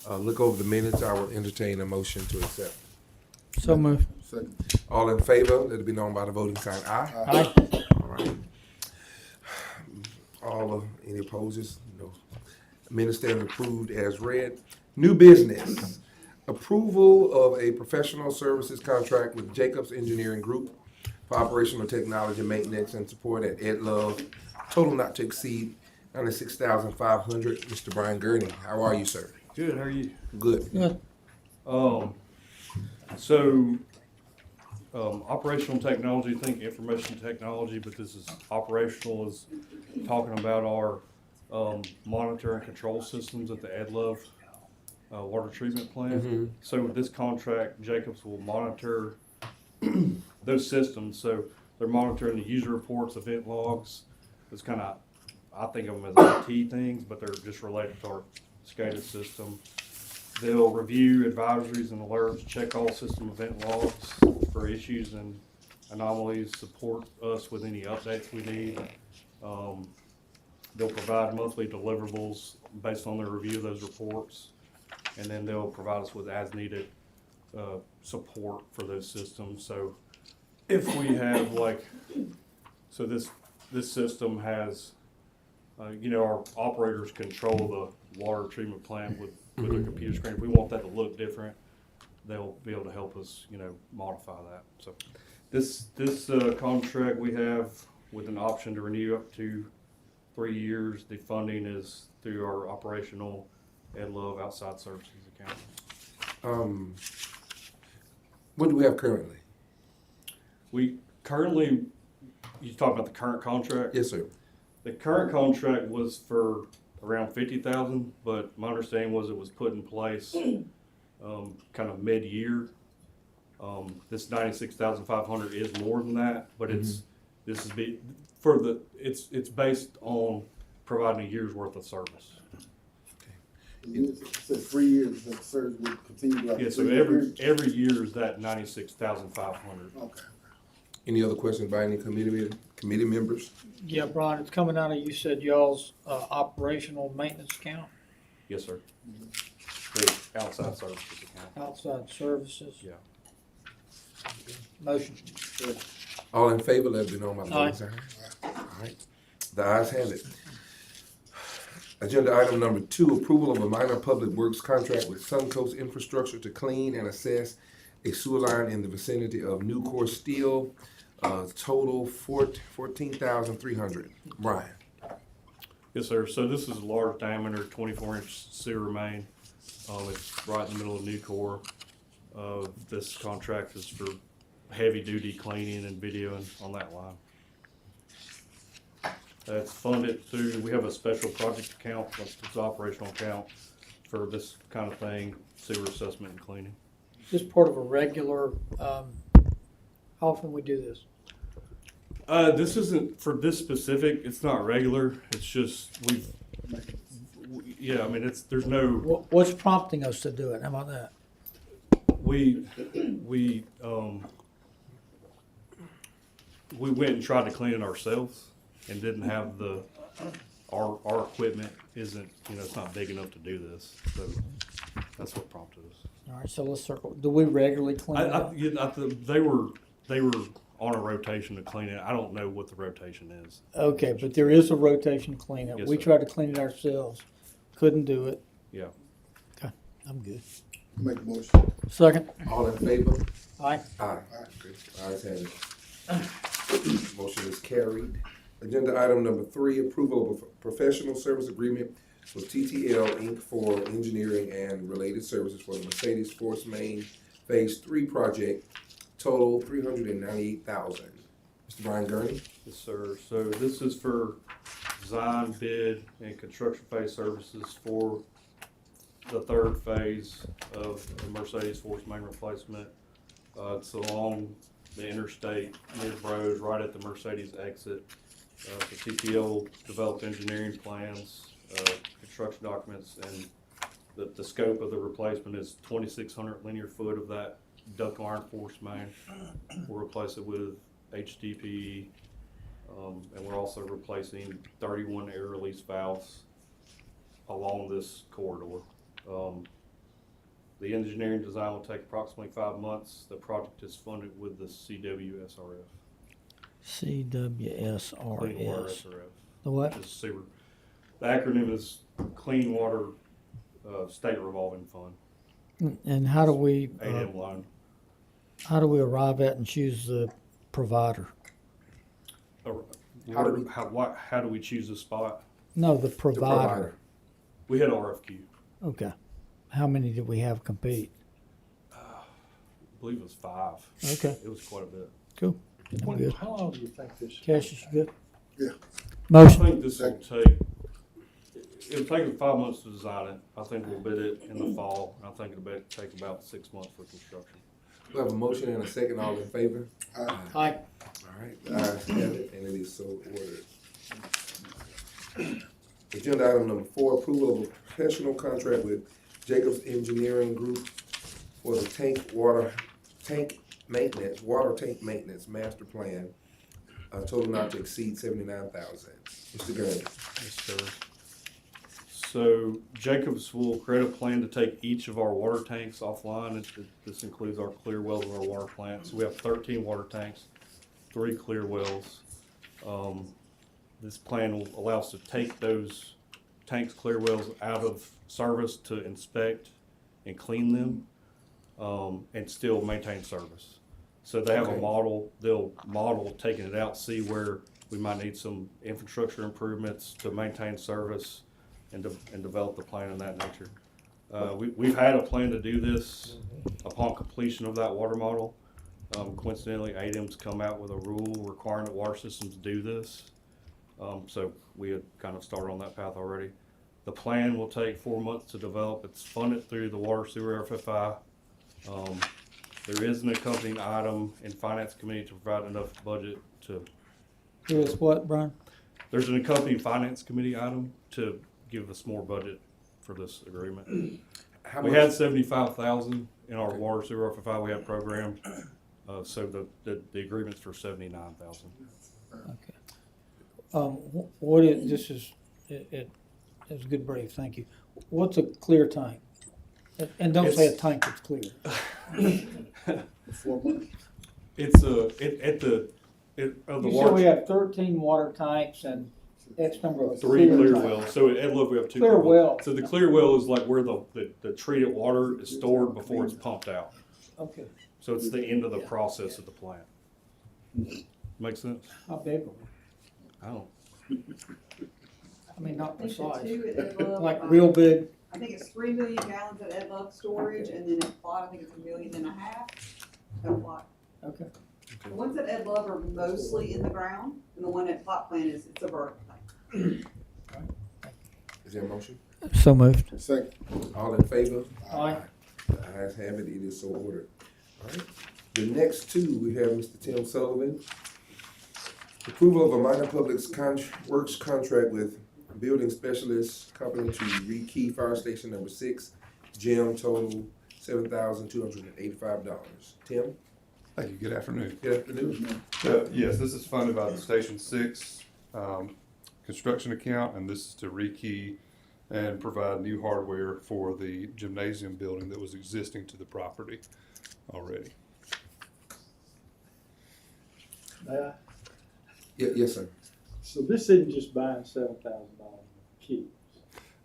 look over the minutes. I will entertain a motion to accept. So moved. Second. All in favor, let it be known by the voting sign aye. Aye. All right. Any opposers? No. Minutes stand approved as read. New business. Approval of a professional services contract with Jacobs Engineering Group for operational technology, maintenance, and support at Ed Love. Total not to exceed $96,500. Mr. Brian Gurney, how are you, sir? Good, how are you? Good. Good. Operational technology, think information technology, but this is operational, is talking about our monitor and control systems at the Ed Love water treatment plant. Mm-hmm. So with this contract, Jacobs will monitor those systems. So they're monitoring the user reports, event logs. It's kind of, I think of them as IT things, but they're just related to our SCADA system. They'll review advisories and alerts, check all system event logs for issues and anomalies, support us with any updates we need. They'll provide monthly deliverables based on their review of those reports, and then they'll provide us with as-needed support for those systems. So if we have this system has, our operators control the water treatment plant with a computer screen. If we want that to look different, they'll be able to help us, modify that. So this contract we have with an option to renew up to 3 years. The funding is through our operational Ed Love outside services account. What do we have currently? We currently, you talk about the current contract? Yes, sir. The current contract was for around 50,000, but my understanding was it was put in place kind of mid-year. This 96,500 is more than that, but it's based on providing a year's worth of service. It says 3 years, the service will continue. Yeah, so every year is that 96,500. Okay. Any other questions by any committee members? Yeah, Brian, it's coming out of, you said y'all's operational maintenance account, Yes, sir. The outside services account. outside services, Yeah. motion. All in favor, let it be known by the Aye. voting sign. All right. The ayes have it. Agenda item number 2, approval of a minor public works contract with Suncoast Infrastructure to clean and assess a sewer line in the vicinity of Nucor Steel. Total $14,300. Brian. Yes, sir. So this is a large diameter, 24-inch sewer main. It's right in the middle of Nucor. This contract is for heavy-duty cleaning and videoing on that line. It's funded through, we have a special project account, it's an operational account for this kind of thing, sewer assessment and cleaning. Is this part of a regular, how often we do this? This isn't for this specific, it's not regular, it's just, there's no, What's prompting us to do it? How about that? we went and tried to clean it ourselves and didn't have our equipment isn't, it's not big enough to do this, so that's what prompted us. All right, so let's circle. Do we regularly clean it? They were on a rotation to clean it. I don't know what the rotation is. Okay, but there is a rotation cleanup. Yes, We sir. tried to clean it ourselves, couldn't do it. Yeah. Okay, I'm good. Make a motion. Second. All in favor? Aye. Aye. Ayes have it. Motion is carried. Agenda item number 3, approval of a professional service agreement with TTL Inc. for engineering and related services for the Mercedes Force Main Phase 3 project. Total $398,000. Mr. Brian Gurney. Yes, sir. So this is for design, bid, and construction phase services for the 3rd phase of the Mercedes Force Main replacement. It's along the interstate, mid-road, right at the Mercedes exit. The TTL developed engineering plans, construction documents, and the scope of the replacement is 2,600 linear foot of that duct iron force main. We'll replace it with HDPE, and we're also replacing 31 air release valves along this corridor. The engineering design will take approximately 5 months. The project is funded with the CWSRF. Clean Water CWSRS. SRF. The what? Which is sewer. The acronym is Clean Water State Revolving Fund. And how do we, ADM loan. how do we arrive at and choose the provider? How do we choose a spot? No, the The provider. We had RFQ. Okay. How many did we have compete? I believe it was 5. Okay, It was quite a bit. cool. I'm good. How long do you think this? Cassius, you good? Yeah. I Motion. think this will take, it'll take us 5 months to design it. I think we'll bid it in the fall. And I think it'll take about 6 months for construction. We have a motion and a second, all in favor? Aye. All right, the ayes have it, and it is so ordered. Agenda item number 4, approval of a professional contract with Jacobs Engineering Group for the water tank maintenance master plan, total not to exceed $79,000. Mr. Gurney. Yes, sir. So Jacobs will create a plan to take each of our water tanks offline. This includes our clear wells of our water plant. So we have 13 water tanks, 3 clear wells. This plan will allow us to take those tanks, clear wells out of service to inspect and clean them, and still maintain service. So they have a Okay. model, they'll model taking it out, see where we might need some infrastructure improvements to maintain service and develop the plan in that nature. We've had a plan to do this upon completion of that water model. Coincidentally, ADM's come out with a rule requiring that water systems do this. So we had kind of started on that path already. The plan will take 4 months to develop. It's funded through the Water Sewer FFI. There is an accompanying item in Finance Committee to provide enough budget to, Here's what, Brian? there's an accompanying Finance Committee item to give us more budget for this agreement. How We much- had 75,000 in our Water Sewer FFI we had programmed, so the agreement's for 79,000. Okay. What is, this is, it was a good brief, thank you. What's a clear tank? And don't say a tank that's clear. 4 months. It's of the You said we water, have 13 water tanks and X number of 3 clear tanks. wells. So at Love we have 2 Clear well. So the clear well is like where the treated water is stored before it's pumped out. Okay, So it's the end of the process of the plant. Make sense? how big are we? I don't. I mean, not I think the precise, two at Ed Love, like real big. I think it's 3 million gallons at Ed Love storage, and then at Plot, I think it's 1.5 million at Plot. Okay. The ones at Ed Love are mostly in the ground, and the one at Plot Plant it's a vertical tank. Is there a motion? So moved. Second. All in favor? Aye. The ayes have it, it is so ordered. All right. The next two, we have Mr. Tim Sullivan. Approval of a minor public works contract with building specialist company to rekey Fire Station number 6, gym total $7,285. Tim, Thank you. Good afternoon. good afternoon. Yes, this is funded by the Station 6 construction account, and this is to rekey and provide new hardware for the gymnasium building that was existing to the property already. Yes, sir. So this isn't just buying $7,000 keys.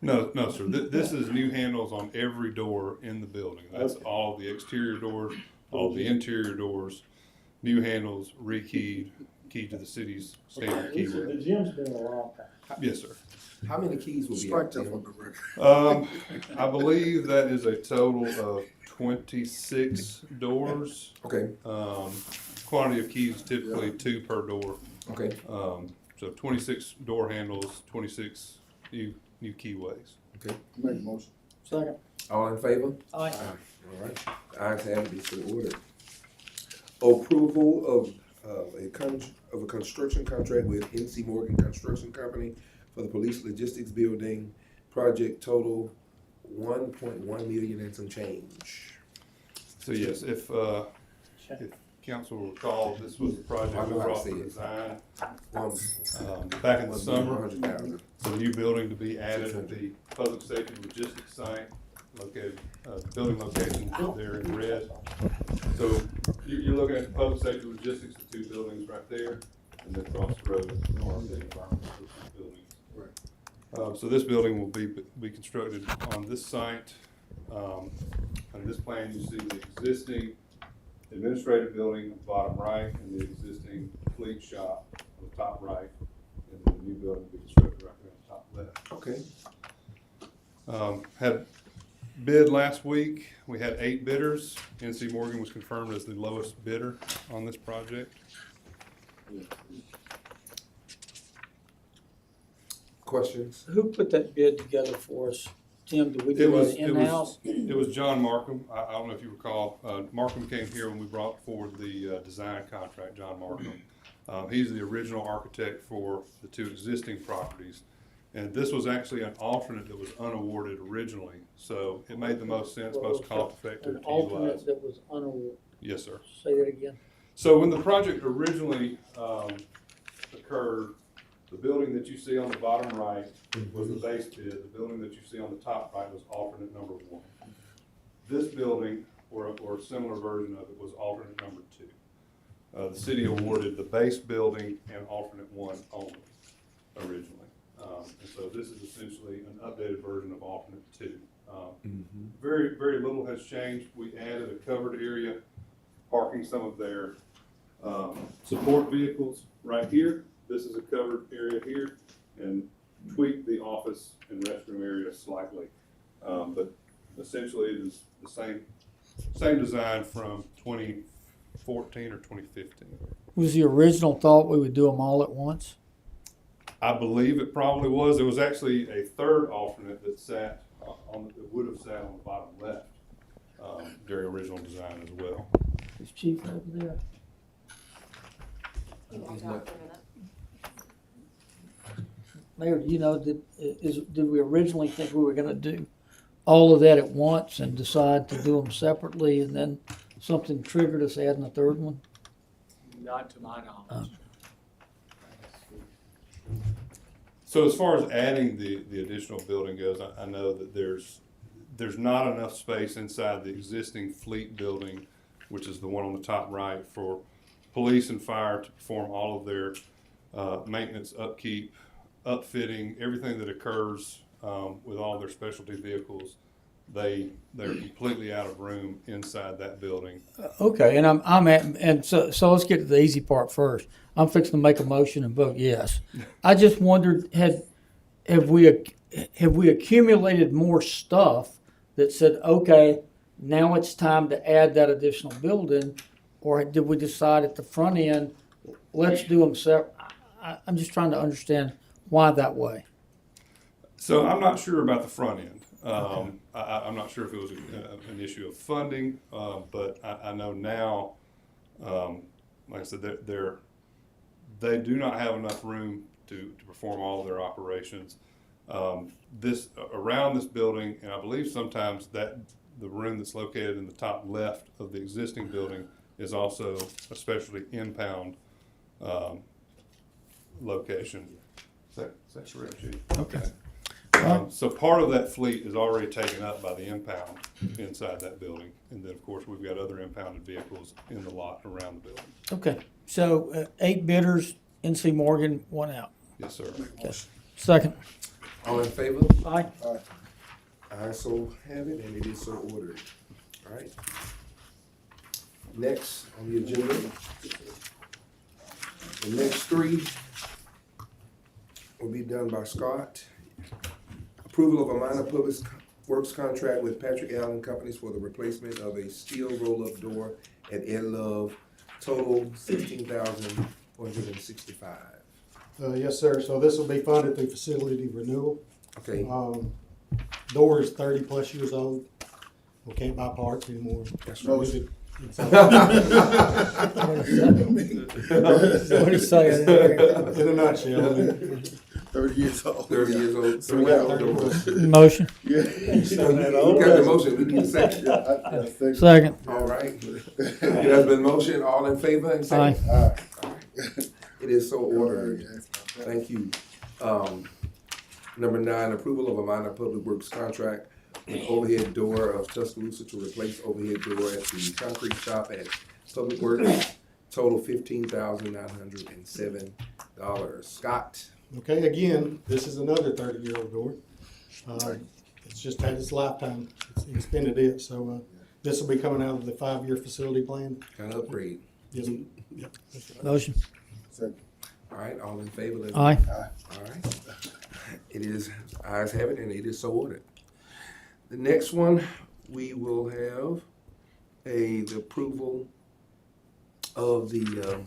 No, sir. This is new handles on every door in the building. That's Okay. all the exterior doors, all the interior doors, new handles, rekeyed, keyed to the city's standard The keyword. gym's been a long time. Yes, sir. How many keys will be Strike out, that Tim? from the record. I believe that is a total of 26 doors. Okay, Quantity of keys typically 2 per door. okay. So 26 door handles, 26 new keyways. Make a motion. Second. All in favor? Aye. All right, the ayes have it, it's so ordered. Approval of a construction contract with NC Morgan Construction Company for the Police Logistics Building project total $1.1 million and some change. So yes, if council will recall, this was a project I we know how to brought say for it. design One- back in the summer. 100,000. The new building to be added at the public safety logistics site located, building location there in red. So you're looking at the public safety logistics, the two buildings right there, and then across the road are the environmental buildings. Right. So this building will be constructed on this site. On this plan, you see the existing administrative building at the bottom right and the existing fleet shop on the top right, and then the new building will be constructed right there on the top left. Okay. Had bid last week. We had 8 bidders. NC Morgan was confirmed as the lowest bidder on this project. Questions? Who put that bid together for us? Tim, did we do that in-house? It was John Markham. I don't know if you recall. Markham came here when we brought forward the design contract, John Markham. He's the original architect for the 2 existing properties. And this was actually an alternate that was unawarded originally. So it made the most sense, most cost effective An to utilize. alternate that was unawarded. Yes, sir. Say that again. So when the project originally occurred, the building that you see on the bottom right was the base bid. The building that you see on the top right was alternate number 1. This building, or a similar version of it, was alternate number 2. The city awarded the base building and alternate 1 only originally. And so this is essentially an updated version of alternate 2. Very, very little has changed. We added a covered area, parking some of their support vehicles right here. This is a covered area here, and tweaked the office and restroom area slightly. But essentially it is the same design from 2014 or 2015. Was the original thought we would do them all at once? I believe it probably was. There was actually a third alternate that sat that would have sat on the bottom left during original design as well. Is Chief over there? Mayor, do you know, did we originally think we were gonna do all of that at once and decide to do them separately, and then something triggered us adding a third one? Not to my knowledge. So as far as adding the additional building goes, I know that there's not enough space inside the existing fleet building, which is the one on the top right, for police and fire to perform all of their maintenance, upkeep, upfitting, everything that occurs with all their specialty vehicles. They're completely out of room inside that building. Okay, and so let's get to the easy part first. I'm fixing to make a motion and vote yes. I just wondered, have we accumulated more stuff that said, okay, now it's time to add that additional building, or did we decide at the front end, let's do them separate? I'm just trying to understand why that way. So I'm not sure about the front end. I'm not sure if it was an issue of funding, but I know now, like I said, they do not have enough room to perform all of their operations. Around this building, and I believe sometimes that the room that's located in the top left of the existing building is also a specialty impound location. Is that correct, Chief? Okay. So part of that fleet is already taken up by the impound inside that building. And then, of course, we've got other impounded vehicles in the lot around the building. Okay, so 8 bidders, NC Morgan, 1 out. Yes, sir. Second. All in favor? Aye. I so have it, and it is so ordered. All right. Next on the agenda, the next 3 will be done by Scott. Approval of a minor public works contract with Patrick Allen Companies for the replacement of a steel roll-up door at Ed Love, total $16,465. Yes, sir. So this will be funded through facility renewal. Okay, Door is 30+ years old. We can't buy parts anymore. that's Move right. it inside. What do you say? In a nutshell, I mean, 30 years old. 30 years old. So we got the doors. Motion. Yeah. We got the motion, we need a second. I think. Second. All right. It has been motion, all in favor and say. Aye. All right. It is so ordered. Thank you. Number 9, approval of a minor public works contract with overhead door of Tuscaloosa to replace overhead door at the concrete shop at Public Works. Total $15,907. Scott, Okay, again, this is another 30-year-old door. It's just had its lifetime, it's extended it, so, this will be coming out of the 5-year facility plan. kind of upgrade. Yes, yep. Motion. Second. All right, all in favor? let me- Aye. All right. It is, ayes have it, and it is so ordered. The next one, we will have the approval of the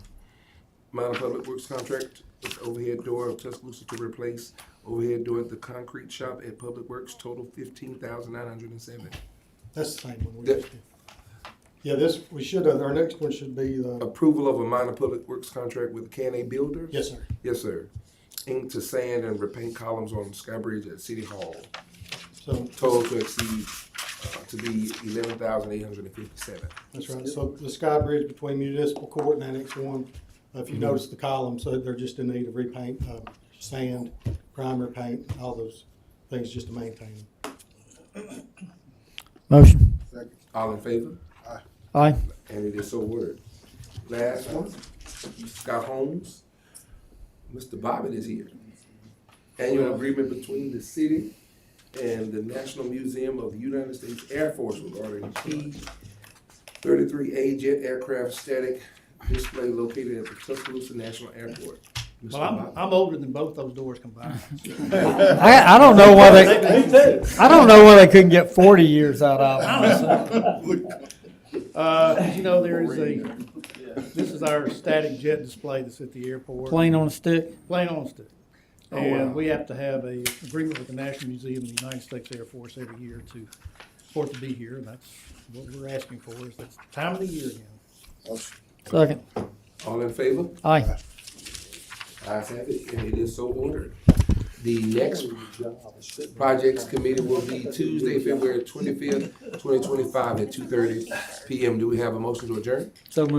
minor public works contract with overhead door of Tuscaloosa to replace overhead door at the concrete shop at Public Works, total $15,907. That's the same one. we That- just did. Yeah, this, we should have, our next one should be, Approval of a minor public works contract with Can-A Builders? yes, sir. Yes, sir. Ink to sand and repaint columns on Sky Bridge at City Hall. So, Total to exceed, to be $11,857. that's right. So the Sky Bridge between Municipal Court and Annex 1, if you notice the columns, so they're just in need of repaint, sand, primer paint, all those things just to maintain them. Motion. Second. All in favor? Aye. And it is so ordered. Last one, Scott Holmes. Mr. Bobbitt is here. Annual agreement between the city and the National Museum of the United States Air Force regarding P-33A jet aircraft static display located at the Tuscaloosa National Airport. Mr. Well, Bobbitt. I'm older than both those doors combined. I don't know why I don't know why they couldn't get 40 years out of it. As you know, this is our static jet display that's at the airport. Plane on a stick. Plane on stick. Oh, And wow. we have to have a agreement with the National Museum of the United States Air Force every year for it to be here. And that's what we're asking for, is that time of the year again. Second. All in favor? Aye. Ayes have it, and it is so ordered. The next projects committee will be Tuesday, February 25th, 2025 at 2:30 PM. Do we have a motion to adjourn? So moved.